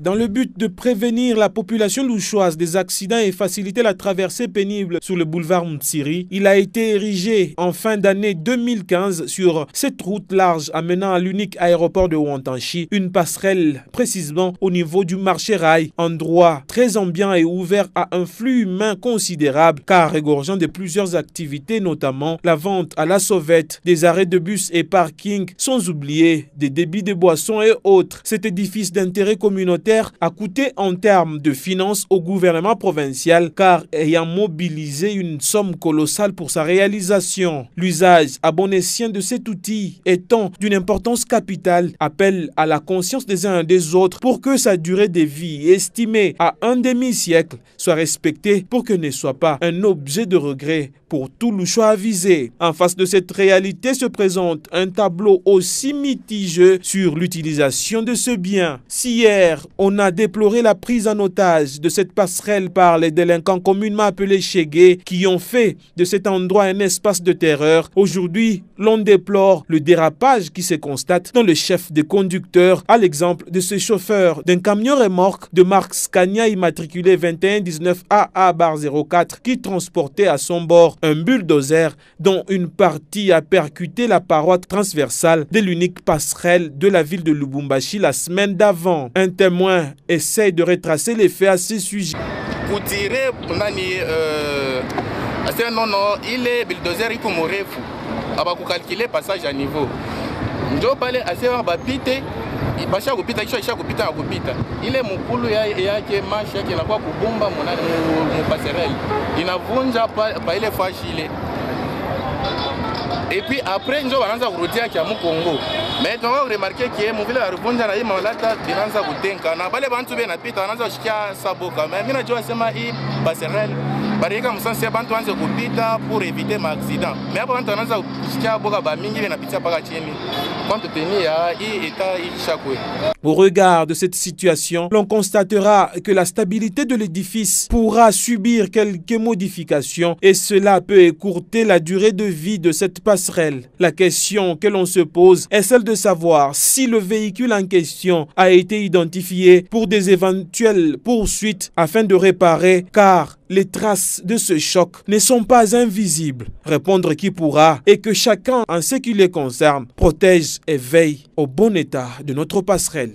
Dans le but de prévenir la population louchoise des accidents et faciliter la traversée pénible sur le boulevard Mtsiri, il a été érigé en fin d'année 2015 sur cette route large amenant à l'unique aéroport de Ouantanchi, une passerelle précisément au niveau du marché rail, endroit très ambiant et ouvert à un flux humain considérable car regorgeant de plusieurs activités, notamment la vente à la sauvette, des arrêts de bus et parking, sans oublier des débits de boissons et autres. Cet édifice d'intérêt communautaire a coûté en termes de finances au gouvernement provincial car ayant mobilisé une somme colossale pour sa réalisation. L'usage à bon escient de cet outil étant d'une importance capitale, appelle à la conscience des uns et des autres pour que sa durée de vie estimée à un demi-siècle soit respectée pour que ne soit pas un objet de regret pour tout louchois avisé. En face de cette réalité se présente un tableau aussi mitigé sur l'utilisation de ce bien. Si hier, on a déploré la prise en otage de cette passerelle par les délinquants communément appelés Chégué qui ont fait de cet endroit un espace de terreur, aujourd'hui, l'on déplore le dérapage qui se constate dans le chef des conducteurs, à l'exemple de ce chauffeur d'un camion remorque de marque Scania immatriculé 2119 AA-04 qui transportait à son bord un bulldozer dont une partie a percuté la paroi transversale de l'unique passerelle de la ville de Lubumbashi la semaine d'avant. Un témoin essaie de retracer les faits à ce sujet. Pour tirer, il est bulldozer qui mourir fou. Pour calculer passage à niveau. Njo pale asewa bapite basha kupita kisha kupita akupita ile mukulu yake mashi yake inakuwa kubomba monani mu passerelle inavunja pa ile fashi ile. Et puis après njo wanaanza kurudia kia mu Kongo. Mais tu vas remarquer que mu vile aruvunja na hii malata dinaanza kutenka na bale bantu be napita wanaanza kushikia saboka. Mais mimi najua sema hii passerelle barika musanse bantu wanze kupita pour éviter ma accident. Mais hapo bantu wanaanza kushikia boka ba mingi benapitia paka chini. Au regard de cette situation, l'on constatera que la stabilité de l'édifice pourra subir quelques modifications et cela peut écourter la durée de vie de cette passerelle. La question que l'on se pose est celle de savoir si le véhicule en question a été identifié pour des éventuelles poursuites afin de réparer, car les traces de ce choc ne sont pas invisibles. Répondre qui pourra et que chacun, en ce qui les concerne, protège et veille au bon état de notre passerelle.